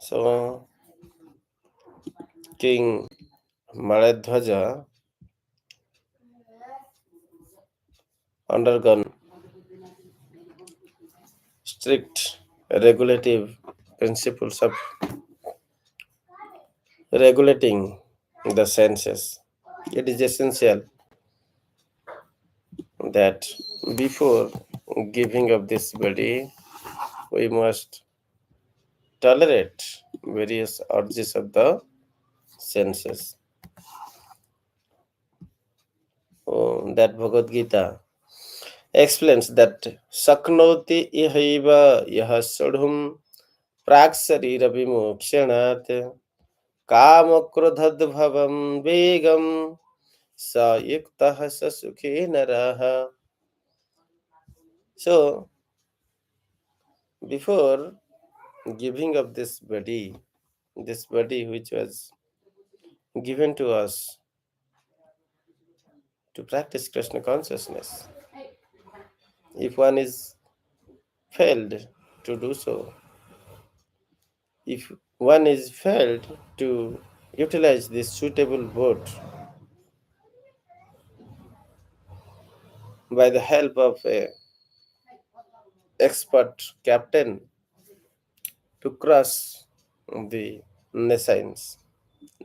So, King Maladhwaja undergone strict regulative principles of regulating the senses. It is essential that before giving up this body, we must tolerate various urges of the senses. That Bhagavad Gita explains that Saknoti ihaiva yahasudhum prag sarira vimokshanath kama krodhadbhavam vegam sa yuktah sa sukhe naraha. So, before giving up this body which was given to us to practice Krishna consciousness, if one is failed to do so, if one is failed to utilize this suitable boat by the help of a expert captain to cross the nescience,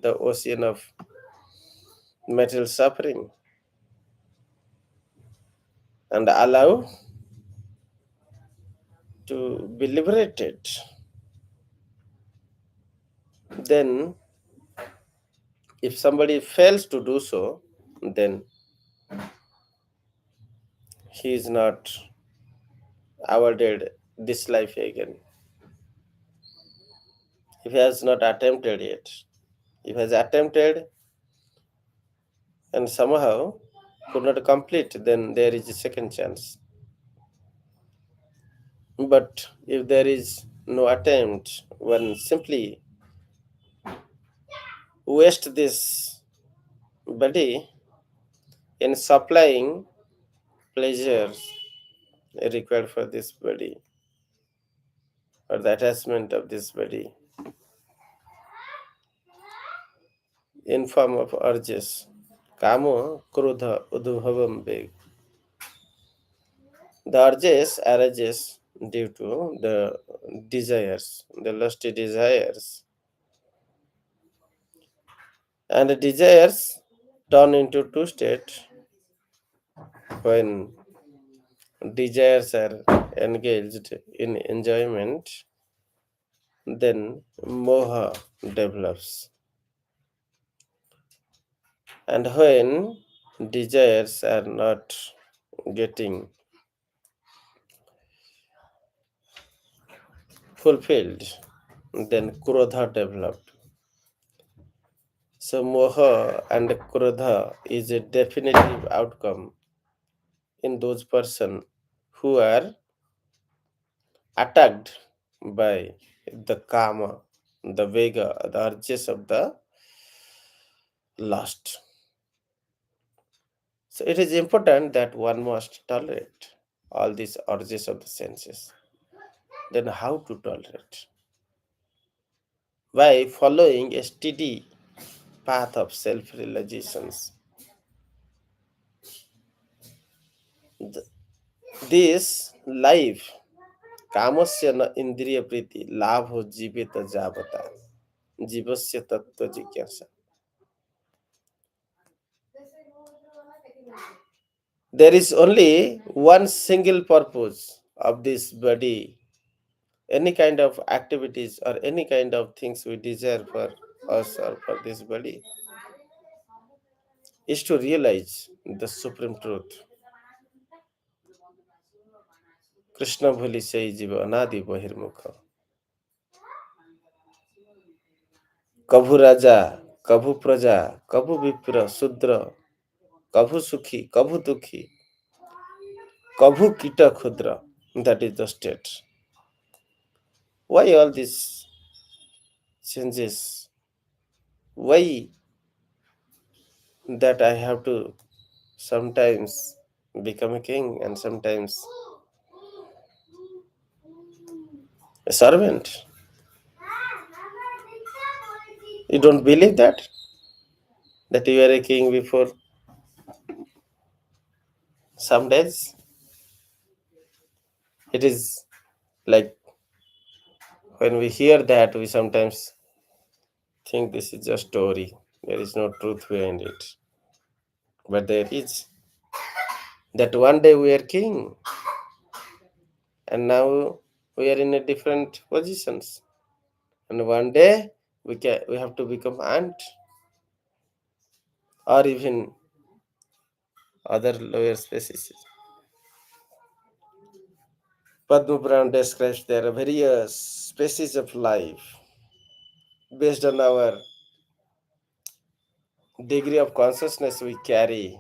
the ocean of material suffering, and allow to be liberated, then if somebody fails to do so, then he is not awarded this life again. If he has not attempted yet, if he has attempted and somehow could not complete, then there is a second chance. But if there is no attempt, one simply waste this body in supplying pleasures required for this body or the attachment of this body in form of urges. Kamo, krodha, udbhavam veg. The urges arises due to the desires, the lusty desires. And the desires turn into two states when desires are engaged in enjoyment, then moha develops. And when desires are not getting fulfilled, then krodha developed. So moha and krodha is a definitive outcome in those person who are attacked by the kama, the vega, the urges of the lust. So it is important that one must tolerate all these urges of the senses. Then how to tolerate? By following a steady path of self-realizations. This life, कामस्य न इंद्रिय प्रीति लाभ हो जीवित जावता जीवस्य तत्व जिज्ञासा. There is only one single purpose of this body. Any kind of activities or any kind of things we desire for us or for this body is to realize the supreme truth. Krishna bhuli sei jiva anadi bahirmukha. Kabhu raja, kabhu praja, kabhu vipra, sudra, kabhu sukhi, kabhu dukhi, kabhu kita khudra. That is the state. Why all these changes? Why that I have to sometimes become a king and sometimes a servant? You don't believe that you are a king before some days? It is like when we hear that, we sometimes think this is just story. There is no truth behind it. But there is that one day we are king, and now we are in a different positions. And one day we have to become ant or even other lower species. Padma Puran describes there are various species of life based on our degree of consciousness we carry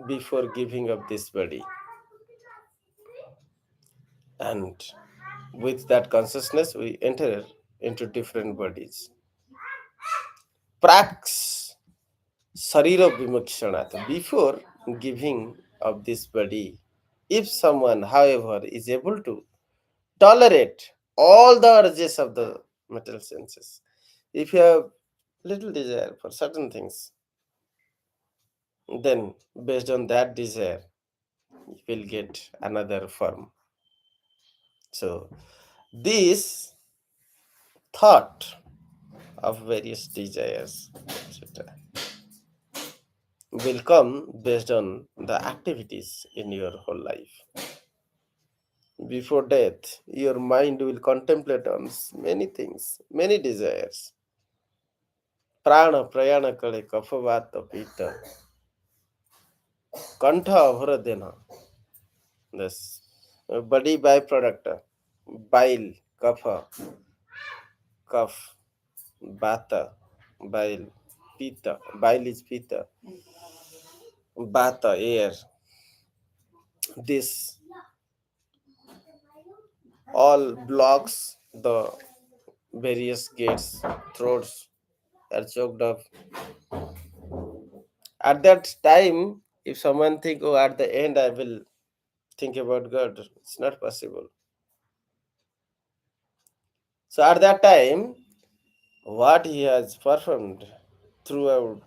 before giving up this body. And with that consciousness, we enter into different bodies. Prax Sarira Vimukshanat. Before giving up this body, if someone, however, is able to tolerate all the urges of the material senses, if you have little desire for certain things, then based on that desire, you will get another form. So, this thought of various desires, etc., will come based on the activities in your whole life. Before death, your mind will contemplate on many things, many desires. Prana, prayana kale, kaphavata, pita, kantha, avaradena. This body byproduct, bile, kapha, cough, bata, bile, pita, bile is pita, bata, air. This all blocks the various gates, throats are choked up. At that time, if someone think, oh, at the end I will think about God, it's not possible. So at that time, what he has performed throughout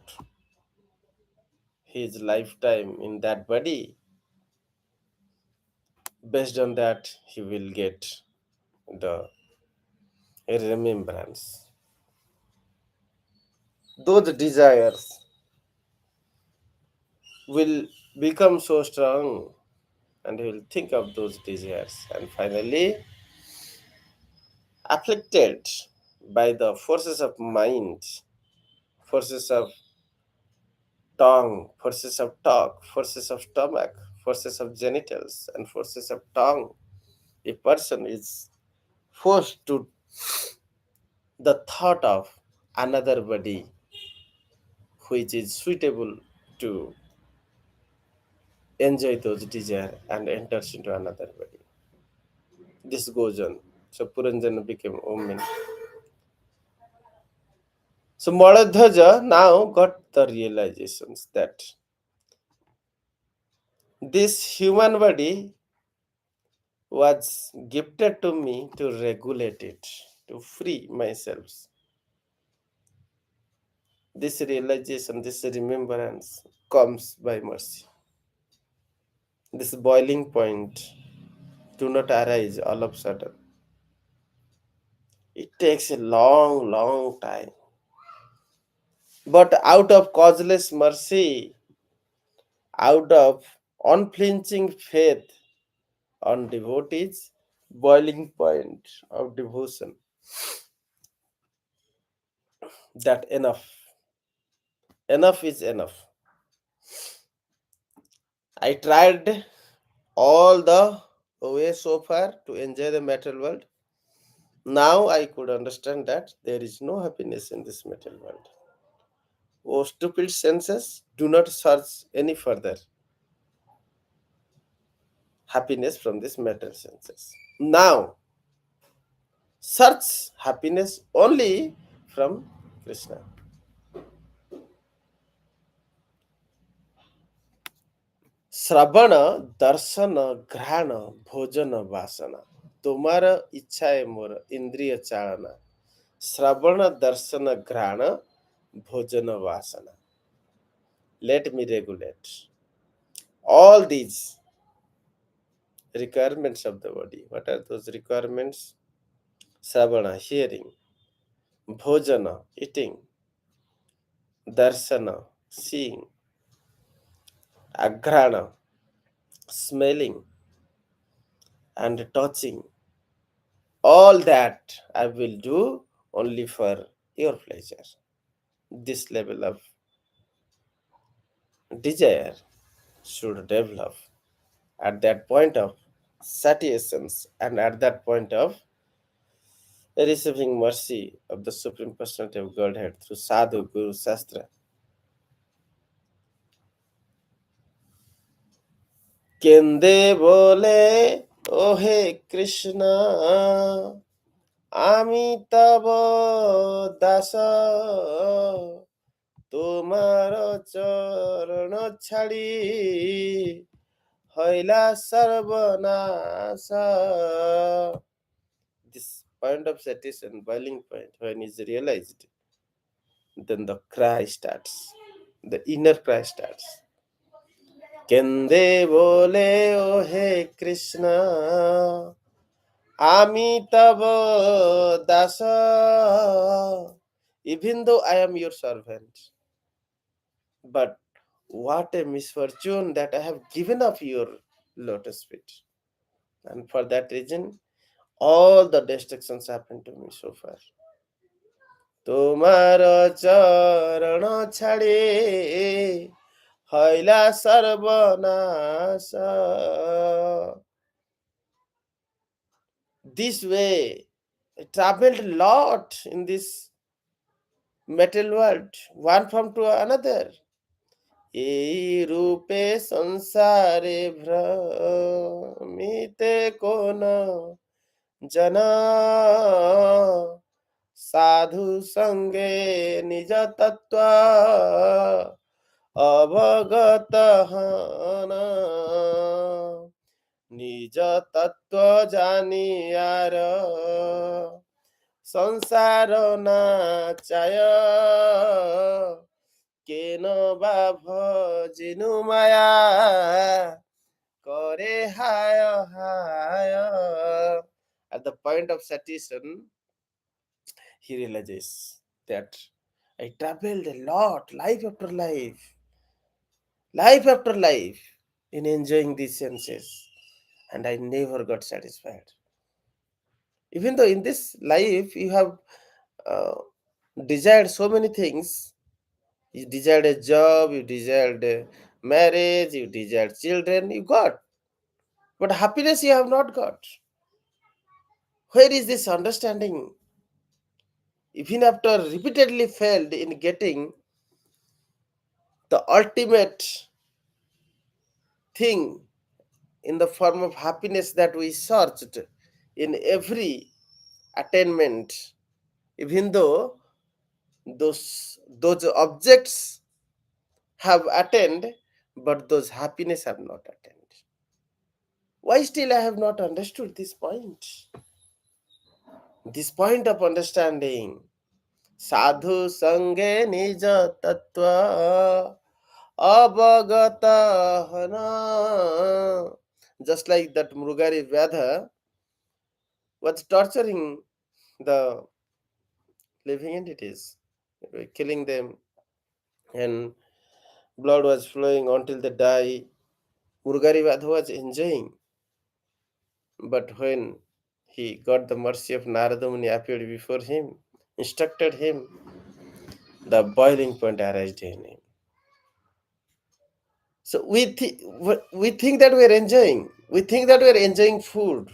his lifetime in that body, based on that he will get the remembrance. Those desires will become so strong and he will think of those desires and finally afflicted by the forces of mind, forces of tongue, forces of talk, forces of stomach, forces of genitals, and forces of tongue. A person is forced to the thought of another body which is suitable to enjoy those desire and enters into another body. This goes on. So Puranjana became woman. So Maladhaja now got the realizations that this human body was gifted to me to regulate it, to free myself. This realization, this remembrance comes by mercy. This boiling point do not arise all of a sudden. It takes a long, long time. But out of causeless mercy, out of unflinching faith on devotees, boiling point of devotion, that enough is enough. I tried all the way so far to enjoy the material world. Now I could understand that there is no happiness in this material world. Oh, stupid senses, do not search any further happiness from this material senses. Now, search happiness only from Krishna. Sravana, Darshana, Grahana, Bhojana, Vasana. तुम्हारा इच्छा है मोर इंद्रिय चालना Sravana Darshana Grana Bhojana Vasana. Let me regulate all these requirements of the body. What are those requirements? Sravana, hearing; Bhojana, eating; Darshana, seeing; Agrana, smelling; and touching. All that I will do only for your pleasure. This level of desire should develop at that point of satiations and at that point of receiving mercy of the Supreme Personality of Godhead through Sadhu, Guru, Shastra. কেন্দে বলে ওহে কৃষ্ণ আমি তব দাস তোমার চরণ ছাড়ি হইলা সর্বনাশ. This point of satisfaction, boiling point, when is realized, then the cry starts, the inner cry starts. কেন্দে বলে ও হে কৃষ্ণ আমি তব Das, even though I am your servant, but what a misfortune that I have given up your lotus feet, and for that reason all the destructions happened to me so far. তোমার চরণ ছাড়ে হইলা সর্বনাশ. This way I traveled a lot in this material world, one form to another. এই রূপে সংসারে ভ্রমিতে কোন জন সাধু সঙ্গে নিজ তত্ত্ব অবগত হন. নিজ তত্ত্ব জানিয়ার সংসার না চায় কেন বা ভজিনু মায়া করে হায় হায়. At the point of satisfaction, he realizes that I traveled a lot, life after life, in enjoying these senses, and I never got satisfied. Even though in this life you have uh, desired so many things, you desired a job, you desired a marriage, you desired children, you got, but happiness you have not got. Where is this understanding? Even after repeatedly failed in getting the ultimate thing in the form of happiness that we searched in every attainment, even though those objects have attained, but those happiness have not attained. Why still I have not understood this point? This point of understanding. Sadhu sange nija tattva abhagata hana. Just like that Mrugari Vyadha was torturing the living entities, killing them, and blood was flowing until they die. Mrugari Vyadha was enjoying. But when he got the mercy of Narada Muni appeared before him, instructed him, the boiling point arose in him. So we think that we are enjoying. We think that we are enjoying food.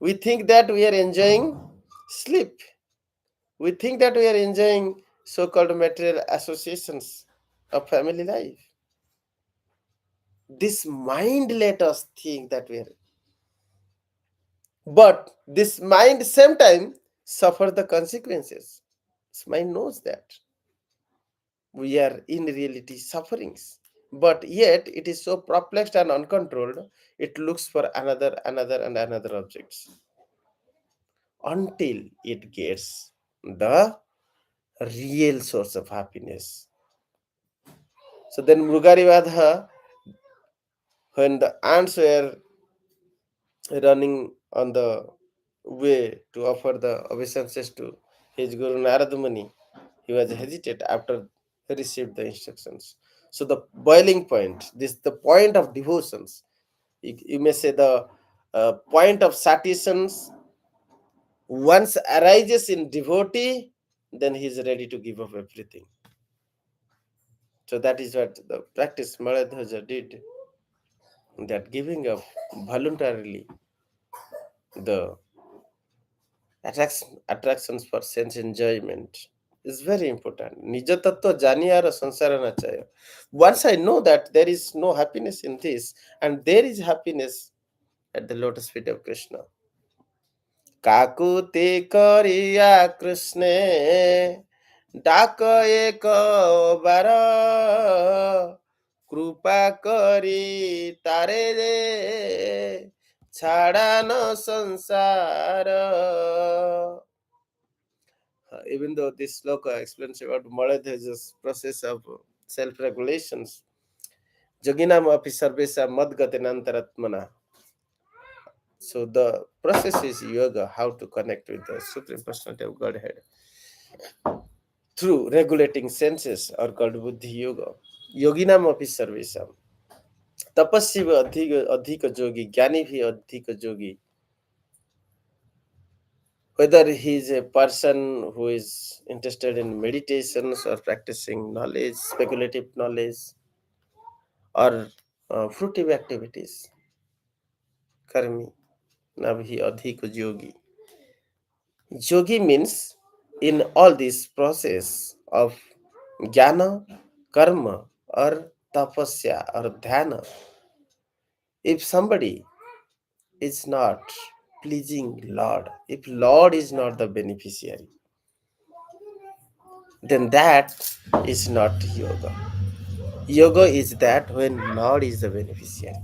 We think that we are enjoying sleep. We think that we are enjoying so-called material associations of family life. This mind let us think that we are. But this mind same time suffer the consequences. This mind knows that we are in reality sufferings. But yet it is so perplexed and uncontrolled, it looks for another and another objects. until it gets the real source of happiness. So then Mrugarivadha, when the ants were running on the way to offer the obeisances to his Guru Narada Muni, he was hesitant after he received the instructions. So the boiling point, this the point of devotions. You may say the point of satisfactions once arises in devotee, then he is ready to give up everything. So that is what the practice Maladhaja did, that giving up voluntarily the attractions for sense enjoyment is very important. Nija tattva janiyara sansara na chaya. Once I know that there is no happiness in this, and there is happiness at the lotus feet of Krishna. কাকুতি করিয়া কৃষ্ণে ডাক একবার কৃপা করি তারে রে ছাড়ান সংসার. Even though this sloka explains about Maladhaja's process of self-regulations, Joginam api sarvesa madgatinantaratmana. So the process is yoga, how to connect with the Supreme Personality of Godhead through regulating senses are called Buddhi Yoga. Yoginam api sarvesam. Tapasya bhi adhika yogi, jnani bhi adhika yogi. Whether he is a person who is interested in meditations or practicing knowledge, speculative knowledge, or fruitive activities, karmi, nabhi adhika yogi. Yogi means in all this process of jnana, karma, or tapasya or dhyana, if somebody is not pleasing Lord, if Lord is not the beneficiary, then that is not yoga. Yoga is that when Lord is the beneficiary.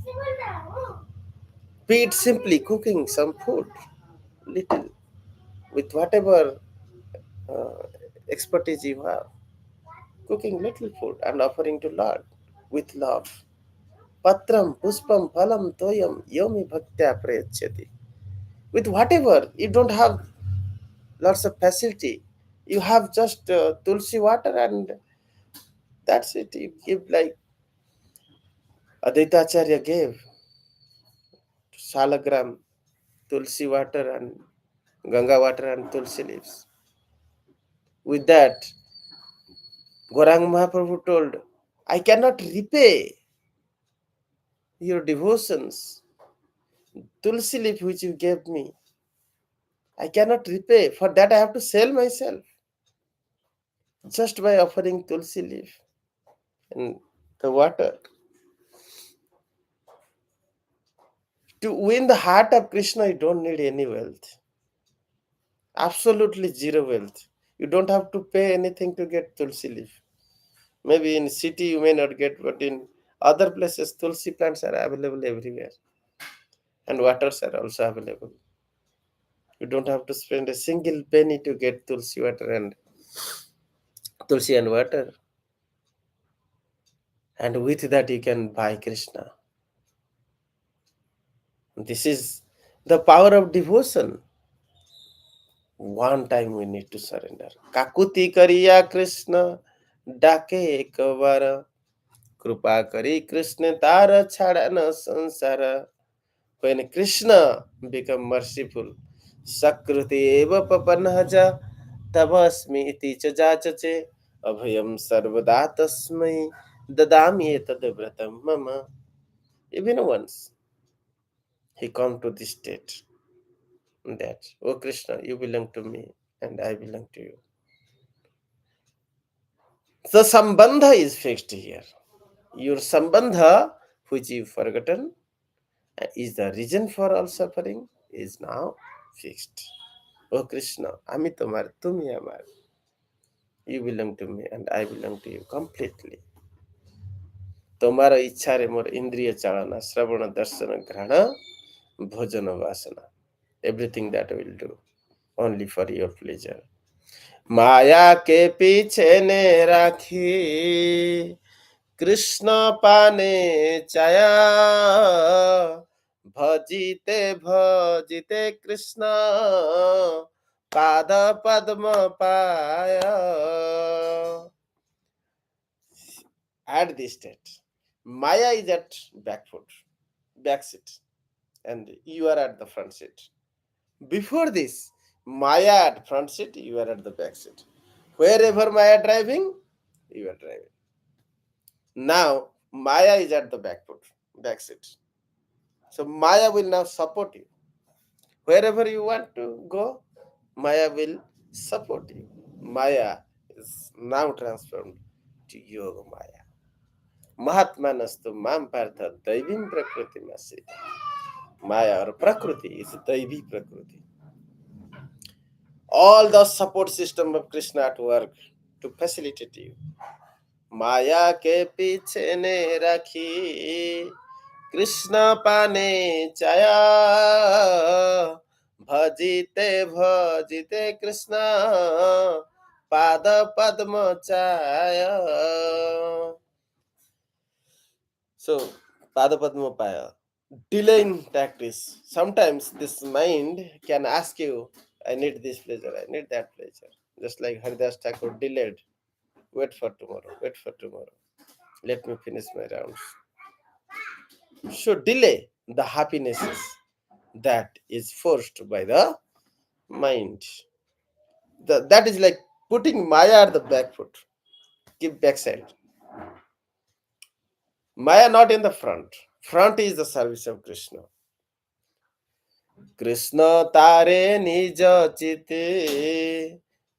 Be it simply cooking some food, little, with whatever uh, expertise you have, cooking little food and offering to Lord with love. Patram, puspam, phalam, toyam, yomi bhaktya prayachyati. With whatever, you don't have lots of facility. You have just tulsi water and that's it. You give like Advaita Acharya gave salagram, tulsi water and Ganga water and tulsi leaves. With that, Gorang Mahaprabhu told, I cannot repay your devotions. Tulsi leaf which you gave me, I cannot repay. For that I have to sell myself just by offering tulsi leaf and the water. To win the heart of Krishna, you don't need any wealth. Absolutely zero wealth. You don't have to pay anything to get tulsi leaf. Maybe in city you may not get, but in other places tulsi plants are available everywhere, and waters are also available. You don't have to spend a single penny to get tulsi water and tulsi and water. And with that you can buy Krishna. This is the power of devotion. One time we need to surrender. Kakuti kariya Krishna dake ekavara. Krupa kari Krishna tara chadana sansara. When Krishna become merciful, Sakruti eva papanhaja tabasmi iti chajachache abhayam sarvada tasmai dadami etadvratam mama. Even once he come to this state that, oh Krishna, you belong to me and I belong to you. The sambandha is fixed here. Your sambandha, which you've forgotten, is the reason for all suffering, is now fixed. Oh Krishna, Ami tomar, tumi amar. You belong to me and I belong to you completely. Tomara ichhare mor indriya chalana, shravana, darshana, grahana, bhojana, vasana. Everything that I will do. only for your pleasure. माया के पीछे ने राखी कृष्ण पाने चाया भजिते भजिते कृष्ण पाद पद्म पाया. At this state, Maya is at back seat, and you are at the front seat. Before this, Maya at front seat, you are at the back seat. Wherever Maya driving, you are driving. Now Maya is at the back seat. So Maya will now support you. Wherever you want to go, Maya will support you. Maya is now transformed to Yoga Maya. Mahatmanastu mam partha daivim prakriti masi. Maya or Prakriti is Daivi Prakriti. All the support system of Krishna at work to facilitate you. Maya ke piche ne rakhi Krishna pane chaya bhajite bhajite Krishna pada padma chaya. So, pada padma paya. Delaying practice. Sometimes this mind can ask you, I need this pleasure, I need that pleasure. Just like Haridas Thakur delayed. Wait for tomorrow, wait for tomorrow. Let me finish my rounds. So delay the happinesses that is forced by the mind. That is like putting Maya at the back foot. Keep backside. Maya not in the front. Front is the service of Krishna. Krishna तारे निज चिते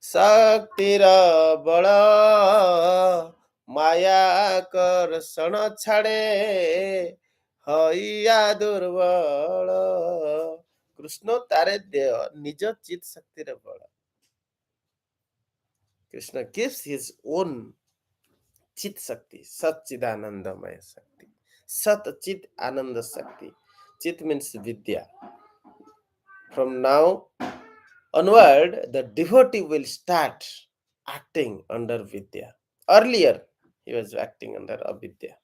शक्तिर बल माया कर्षण छाड़े हइया दुर्बल. कृष्ण तारे देह निज चित शक्तिर बल. Krishna gives his own chit shakti, Satchidanandamaya Shakti. Sat Chit Ananda Shakti. Chit means Vidya. From now onward, the devotee will start acting under Vidya. Earlier, he was acting under Avidya.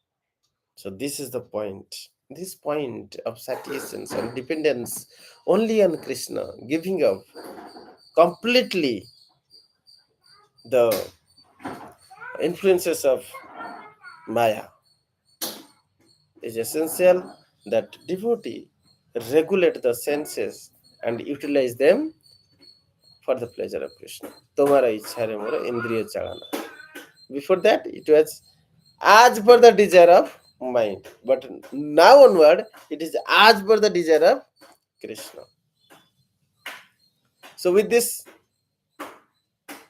So this is the point. This point of satisfaction and dependence only on Krishna, giving up completely the influences of Maya, is essential that devotee regulate the senses and utilize them for the pleasure of Krishna. Tomara ichha re mora indriya chalana. Before that, it was as per the desire of mind. But now onward, it is as per the desire of Krishna. So with this,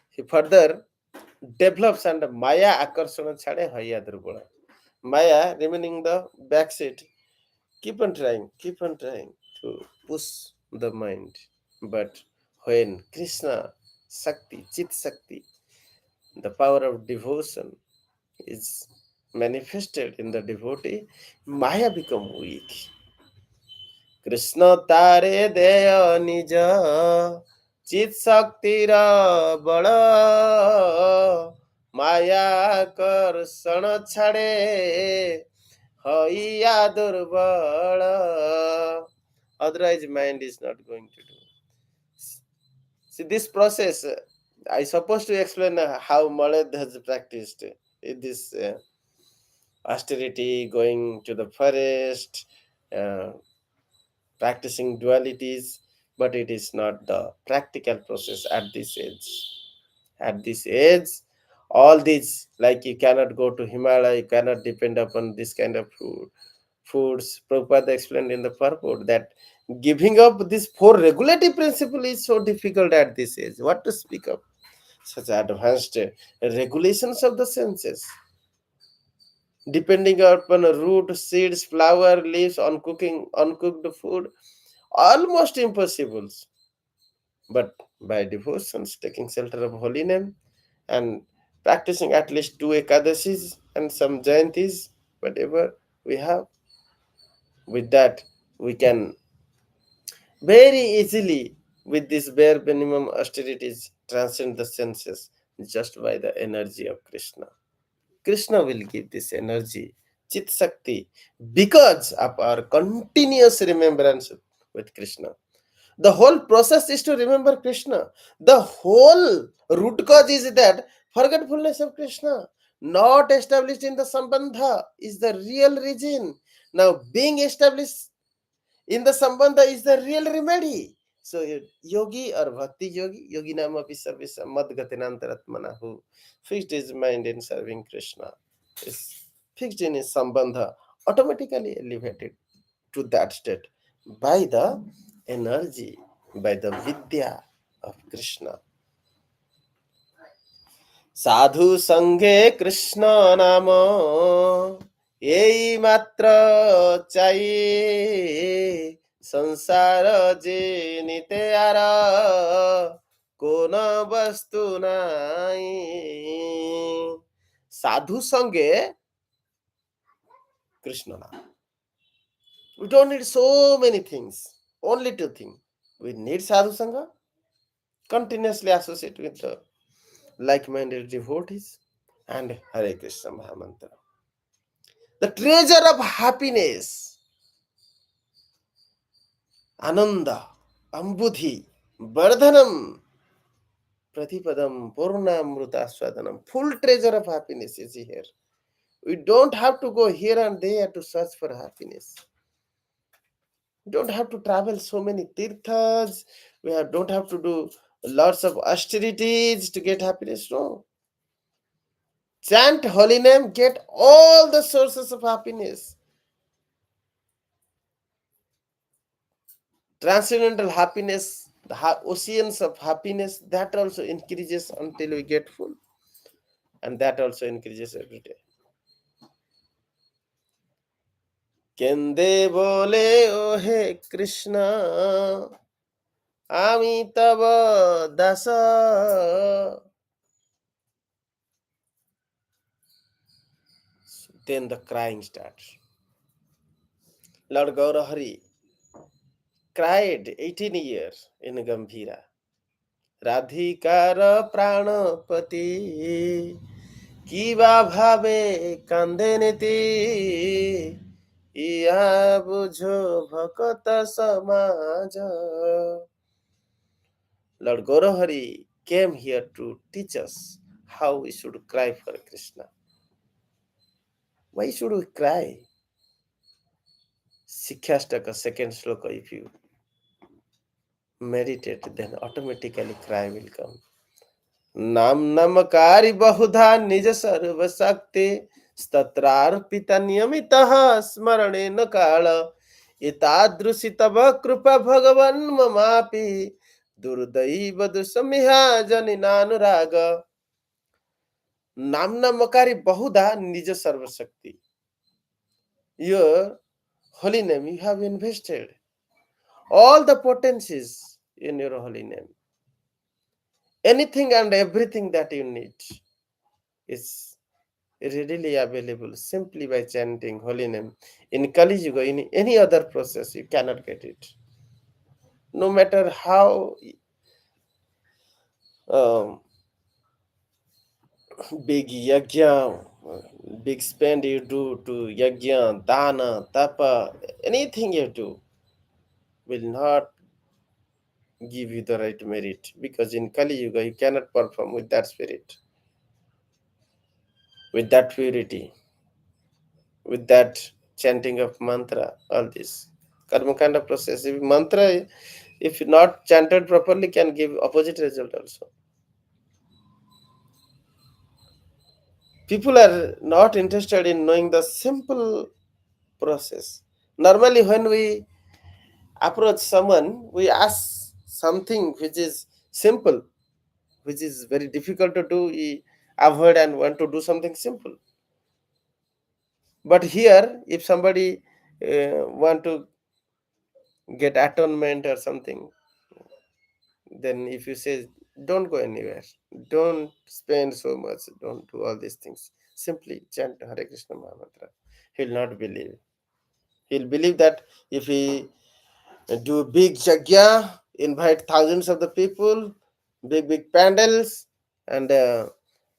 he further develops and Maya akarsana chade haya durbala. Maya remaining the back seat, keep on trying to push the mind. But when Krishna Shakti, Chit Shakti, the power of devotion is manifested in the devotee, Maya become weak. Krishna tare deya nija chit shaktir bala Maya karsana chhade haiya durbala. Otherwise, mind is not going to do. See, this process, I supposed to explain how Malad has practiced in this austerity, going to the forest, uh, practicing dualities, but it is not the practical process at this age. At this age, all these, like you cannot go to Himalaya, you cannot depend upon this kind of foods. Prabhupada explained in the purport that giving up this four regulative principle is so difficult at this age. What to speak of such advanced regulations of the senses? Depending upon root, seeds, flower, leaves, on cooking, uncooked food, almost impossible. But by devotions, taking shelter of holy name and practicing at least 2 Ekadashis and some Jayantis, whatever we have, with that we can very easily with this bare minimum austerities, transcend the senses just by the energy of Krishna. Krishna will give this energy, Chit Shakti, because of our continuous remembrance with Krishna. The whole process is to remember Krishna. The whole root cause is that forgetfulness of Krishna, not established in the Sambandha, is the real reason. Now, being established in the Sambandha is the real remedy. So, yogi or bhakti yogi, yogi nama pisarvisa madgatinantaratmana, who fixed his mind in serving Krishna, is fixed in his Sambandha, automatically elevated to that state by the energy, by the vidya of Krishna. Sadhu Sanghe Krishna Namo Ei Matra Chai Sansara Je Niteyara Kona Vastu Nai. Sadhu Sanghe Krishna Namo. We don't need so many things, only two things. We need sadhu sangha, continuously associate with the like-minded devotees, and Hare Krishna Mahamantra. The treasure of happiness, Ananda, Ambudhi, Vardhanam, Pratipadam, Purnamruta Swadanam. Full treasure of happiness is here. We don't have to go here and there to search for happiness. We don't have to travel so many tirthas. Don't have to do lots of austerities to get happiness. No. Chant holy name, get all the sources of happiness. Transcendental happiness, the oceans of happiness, that also increases until we get full. And that also increases every day. Kende bole o he Krishna, ami tava dasa. Then the crying starts. Lord Gaurahari cried 18 years in Gambhira. Radhikara pranapati kiva bhave kandeneti iya bujho bhakata samaja. Lord Gaurahari came here to teach us how we should cry for Krishna. Why should we cry? Sikhyastaka second sloka, if you meditate, then automatically cry will come. नाम नमकारी बहुधा निज सर्व शक्ति स्तत्रार्पित नियमित स्मरणे न काल एतादृशी तव कृपा भगवन् ममापि दुर्दैव दुसमिहा जनिनानुराग. नाम नमकारी बहुधा निज सर्व शक्ति. Your holy name, you have invested all the potencies in your holy name. Anything and everything that you need is readily available simply by chanting holy name. In Kali Yuga, in any other process, you cannot get it. No matter how big yajna, big spend you do to yajna, dana, tapa, anything you do will not give you the right merit, because in Kali Yuga you cannot perform with that spirit, with that purity, with that chanting of mantra, all this karma kind of process. If mantra, if not chanted properly, can give opposite result also. People are not interested in knowing the simple process. Normally, when we approach someone, we ask something which is simple, which is very difficult to do, we avoid and want to do something simple. But here, if somebody want to get atonement or something, then if you say, don't go anywhere, don't spend so much, don't do all these things, simply chant Hare Krishna Mahamantra, he'll not believe. He'll believe that if he do big yajna, invite thousands of the people, big pandals, and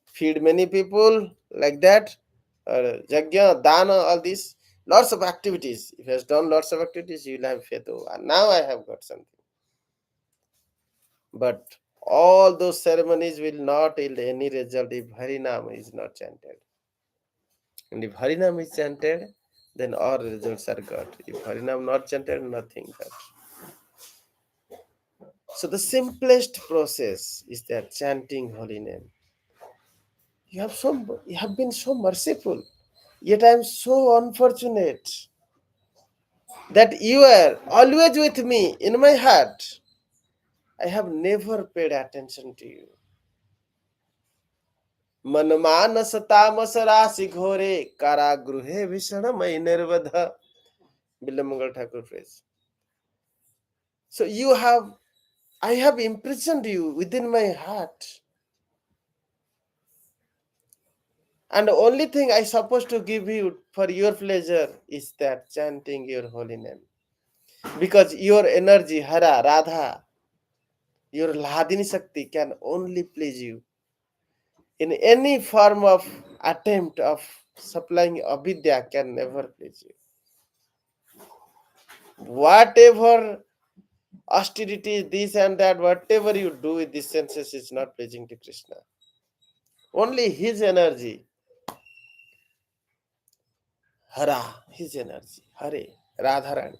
feed many people like that. Yajna, dana, all these, lots of activities. If he has done lots of activities, you will have faith. Oh, and now I have got something. But all those ceremonies will not yield any result if Harinam is not chanted. And if Harinam is chanted, then all results are got. If Harinam not chanted, nothing got. So the simplest process is that chanting holy name. You have been so merciful, yet I am so unfortunate that you are always with me in my heart. I have never paid attention to you. मनमानस तामस राशि घोरे कारागृहे भीषणमय निर्वध. Bilamangal Thakur phrase. So I have imprisoned you within my heart. And the only thing I supposed to give you for your pleasure is that chanting your holy name. Because your energy, Hara, Radha, your Ladini Shakti can only please you. In any form of attempt of supplying avidya can never please you. Whatever austerity, this and that, whatever you do with these senses is not pleasing to Krishna. Only his energy, Hara, his energy, Hare, Radharani.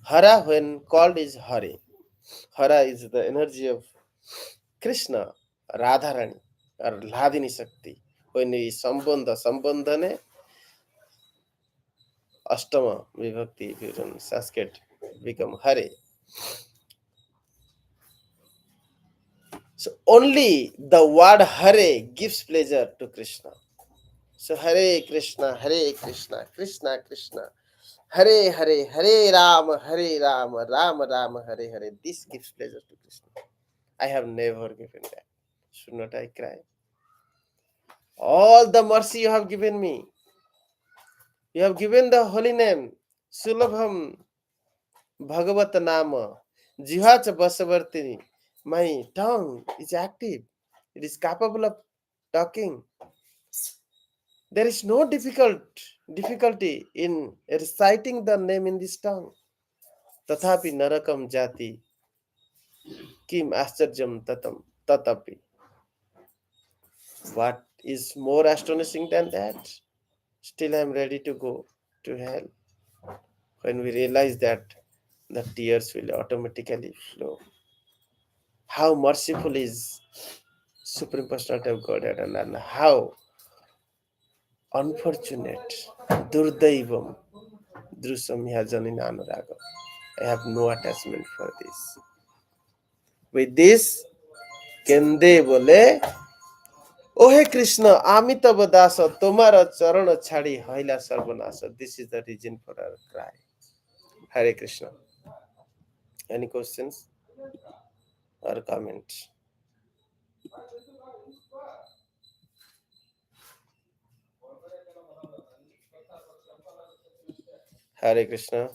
Hara, when called, is Hare. Hara is the energy of Krishna, Radharani, or Ladini Shakti. When we Sambandhane, Ashtama, Vibhakti, if you run Sanskrit, become Hare. So only the word Hare gives pleasure to Krishna. So Hare Krishna, Krishna Krishna, Hare Hare, Hare Rama, Rama Rama, Hare Hare. This gives pleasure to Krishna. I have never given that. Should not I cry? All the mercy you have given me. You have given the holy name, Sulabham Bhagavat Nama, Jihacha Basavartini. My tongue is active. It is capable of talking. There is no difficulty in reciting the name in this tongue. Tathapi narakam jati kim ascharjam tatapi. What is more astonishing than that? Still I am ready to go to hell. When we realize that, the tears will automatically flow. How merciful is Supreme Personality of Godhead, and how unfortunate, Durdaivam, Drusamya Janina Anuraga. I have no attachment for this. With this, Kende bole, Ohe Krishna, Amitava Dasa, Tomara Charana Chadi, Haila Sarvanasa. This is the reason for our cry. Hare Krishna. Any questions or comments? Hare Krishna.